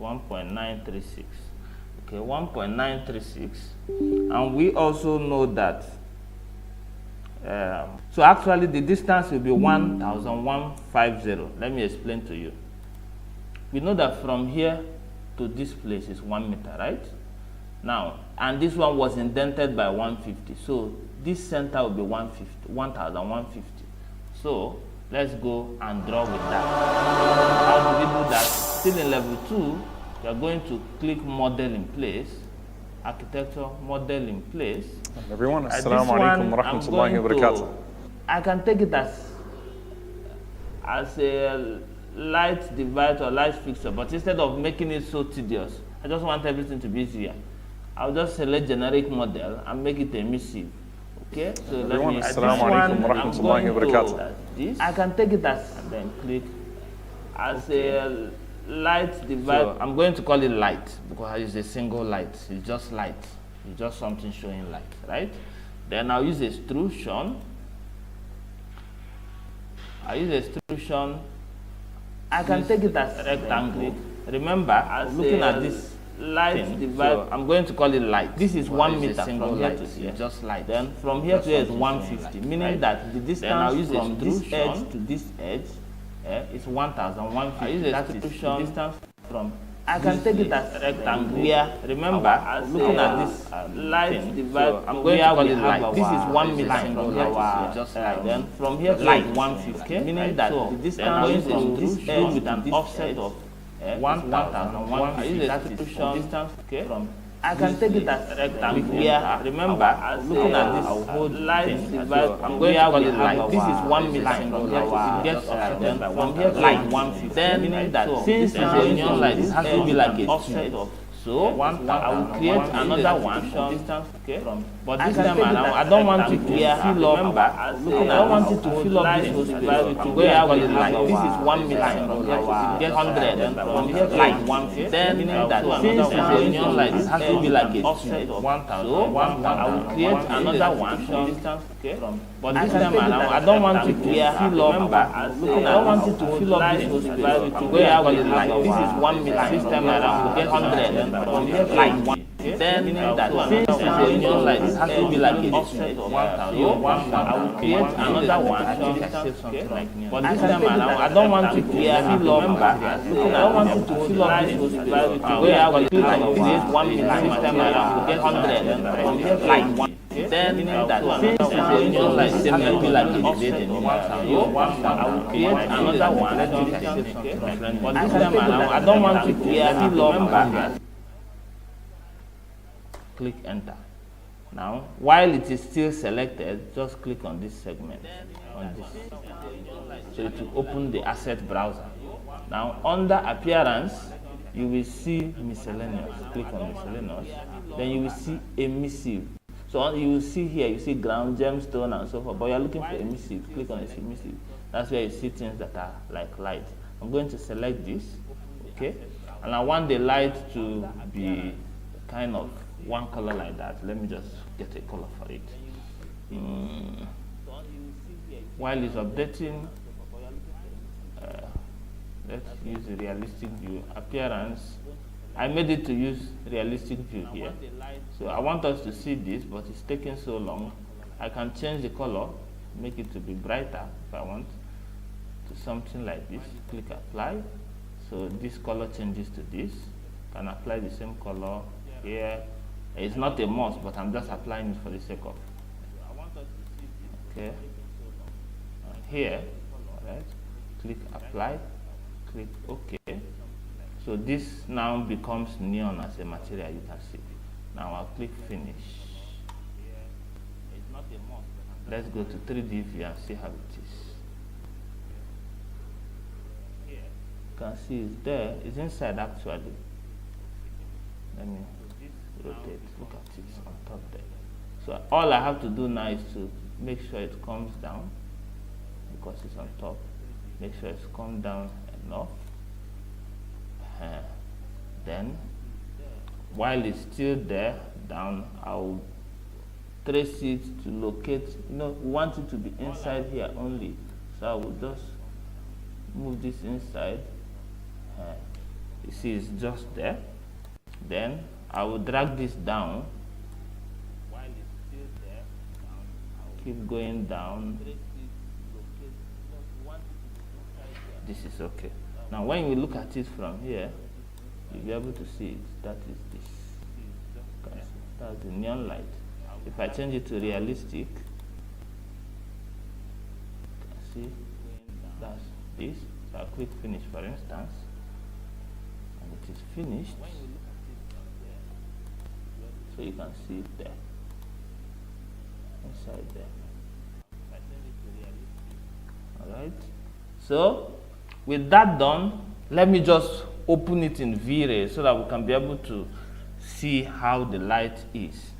1.936. Okay, 1.936. And we also know that so actually the distance will be 1,150. Let me explain to you. We know that from here to this place is 1 meter, right? Now, and this one was indented by 150. So this center will be 1,150. So let's go and draw with that. How do we do that? Still in level 2, you are going to click model in place, architecture, model in place. Everyone, assalamu alaikum wa rahmatullahi wa barakatuh. I can take it as a light divide or light fixture, but instead of making it so tedious, I just want everything to be easier. I'll just select generic model and make it emissive. Okay, so Everyone, let me assalamu alaikum wa rahmatullahi wa barakatuh. I can take it as and then click as a light divide. So I'm going to call it light because it's a single light. It's just light. It's just something showing light, right? Then I'll use extrusion. I use extrusion. I can take it as rectangle. Remember, as looking at this light divide, so I'm going to call it light. This is 1 meter from here to here, just light. Then from here to here is 150, meaning right? That the distance from this edge to this edge is 1,150. I use extrusion distance from. I can take it as rectangle. Where remember, as looking at this light divide, so I'm going to call it light. This is 1 meter from here to here, just light. Then from here to here is 150, meaning that the distance from this edge with an offset of 1,150. I use extrusion distance from. I can take it as rectangle. Where remember, as looking at this light divide, I'm going to call it light. This is 1 meter from here to here, gets offset from here to like 150. Then meaning that since it's a union light, this has to be like a offset of. So I will create another one distance from. But this time around, I don't want it to fill up. Remember, I don't want it to fill up this whole space. Where I will like this is 1 meter from here to get 100 from here to like 150. Then meaning that since it's a union light, this has to be like a offset of 1,000. So I will create another one distance from. But this time around, I don't want it to fill up. Remember, I don't want it to fill up this whole space. Where I will like this is 1 meter. This time around, we get 100 from here to like 1. Then meaning that since it's a union light, this has to be like a offset of 1,000. I will create another one. I think I saved something like near. But this time around, I don't want it to fill up. I don't want it to fill up this whole space. Where I will create 1 meter. This time around, we get 100 from here to like 1. Then meaning that since it's a union light, it has to be like a divided in 1,000. I will create another one. Let me save something like that. But this time around, I don't want it to fill up. Click enter. Now, while it is still selected, just click on this segment, on this. So it will open the asset browser. Now, under appearance, you will see miscellaneous. Click on miscellaneous. Then you will see emissive. So you will see here, you see ground, gemstone, and so forth. But you are looking for emissive. Click on emissive. That's where you see things that are like light. I'm going to select this, okay? And I want the light to be kind of one color like that. Let me just get a color for it. While it's updating, let's use a realistic view. Appearance, I made it to use realistic view here. So I want us to see this, but it's taking so long. I can change the color, make it to be brighter if I want, to something like this. Click apply. So this color changes to this. Can apply the same color here. It's not a must, but I'm just applying it for the sake of. Okay. Here, all right. Click apply. Click OK. So this now becomes neon as a material. You can see. Now I'll click finish. Let's go to 3D view and see how it is. You can see it's there. It's inside actually. Let me rotate. Look at it on top there. So all I have to do now is to make sure it comes down because it's on top. Make sure it's come down enough. Then while it's still there down, I'll trace it to locate. We want it to be inside here only. So I will just move this inside. You see it's just there. Then I will drag this down. While it's still there, keep going down. This is okay. Now when you look at it from here, you'll be able to see it. That is this. That's the neon light. If I change it to realistic, you can see that's this. So I'll click finish, for instance, and it is finished. So you can see it there, inside there. Alright, so with that done, let me just open it in V-Ray so that we can be able to see how the light is.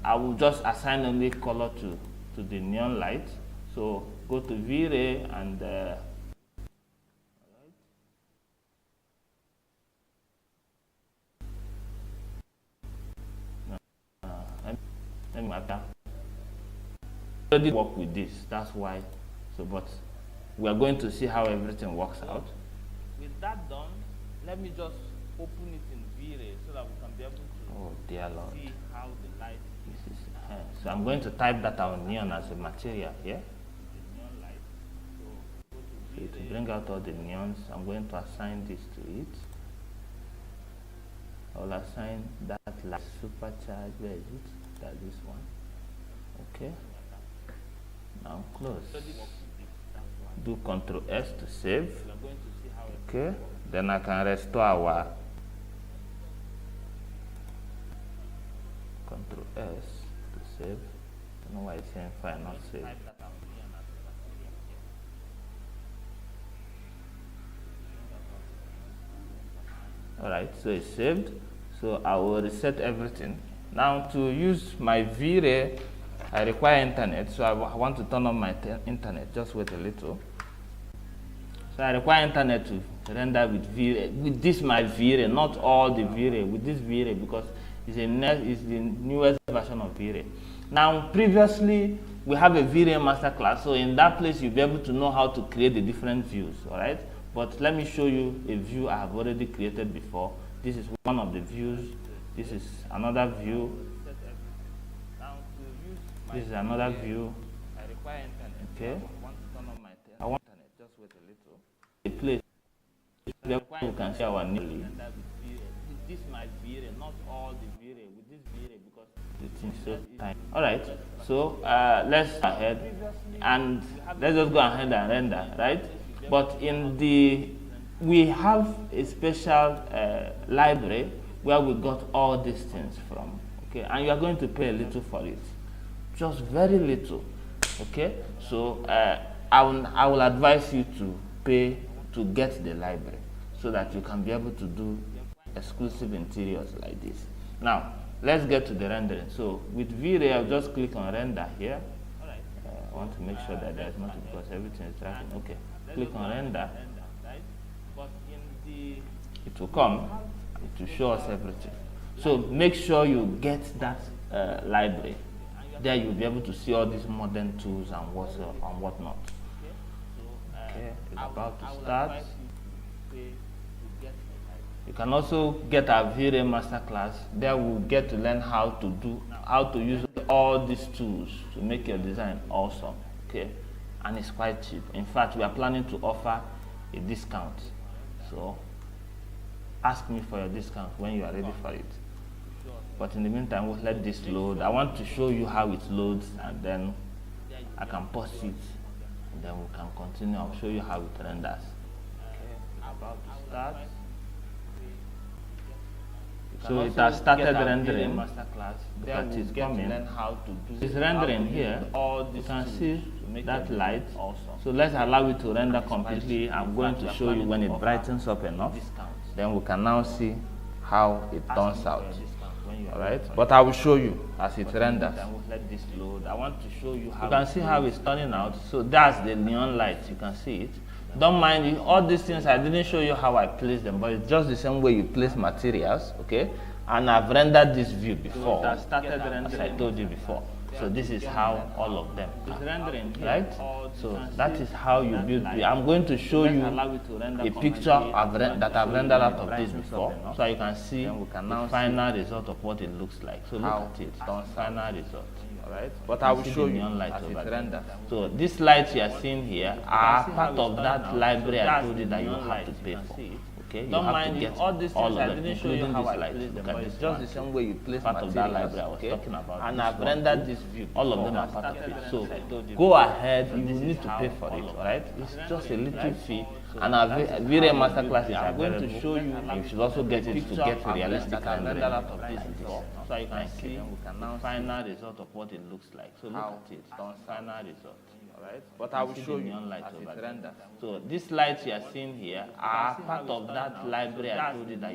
I will just assign only color to the neon light. So go to V-Ray and let me already work with this. That's why. So, but we are going to see how everything works out. With that done, let me just open it in V-Ray so that we can be able to see how the light is. So I'm going to type that our neon as a material here. So to bring out all the neons, I'm going to assign this to it. I'll assign that light supercharge. Where is it? That's this one. Okay. Now close. Do Ctrl S to save. Okay. Then I can restore our Ctrl S to save. I don't know why it's saying file not save. Alright, so it's saved. So I will reset everything. Now to use my V-Ray, I require internet, so I want to turn on my internet. Just wait a little. So I require internet to render with V-Ray. With this my V-Ray, not all the V-Ray. With this V-Ray because it's the newest version of V-Ray. Now previously we have a V-Ray masterclass, so in that place you'll be able to know how to create the different views. All right. But let me show you a view I have already created before. This is one of the views. This is another view. This is another view. Okay. I want internet. Just wait a little. A place where you can see our nearly. This might be not all the V-Ray. With this V-Ray because the thing is so tiny. All right. So let's go ahead and let's just go ahead and render, right? But in we have a special library where we got all these things from. Okay, and you are going to pay a little for it, just very little. Okay, so I will advise you to pay to get the library so that you can be able to do exclusive interiors like this. Now let's get to the rendering. So with V-Ray, I'll just click on render here. I want to make sure that there's nothing because everything is tracking. Okay, click on render. It will come. It will show us everything. So make sure you get that library. There you'll be able to see all these modern tools and whatnot. Okay, it's about to start. You can also get our V-Ray masterclass. There we'll get to learn how to use all these tools to make your design awesome. Okay, and it's quite cheap. In fact, we are planning to offer a discount. So ask me for your discount when you are ready for it. But in the meantime, we'll let this load. I want to show you how it loads, and then I can pause it, and then we can continue. I'll show you how it renders. Okay, about to start. So it has started rendering. Look at it coming. It's rendering here. You can see that light. So let's allow it to render completely. I'm going to show you when it brightens up enough. Then we can now see how it turns out. Alright, but I will show you as it renders. Let this load. I want to show you how you can see how it's turning out. So that's the neon light. You can see it. Don't mind it. All these things I didn't show you how I place them, but it's just the same way you place materials. Okay, and I've rendered this view before. So as I told you before. So this is how all of them are, right? So that is how you build. I'm going to show you a picture that I've rendered out of this before, so you can see the final result of what it looks like. So look at it, final result. Alright, but I will show you as it renders. So these lights you are seeing here are part of that library I told you that you have to pay for. Okay, you have to get all these things. I didn't show you how I placed them, but it's just the same way you place part of that library I was talking about. And I've rendered this view. All of them are part of it. So go ahead. You will need to pay for it. Alright, it's just a little fee. And our various masterclasses are going to show you. You should also get it to get realistic and render out of this before, so you can see the final result of what it looks like. So look at it, final result. Alright, but I will show you as it renders. So these lights you are seeing here are part of that library I told you that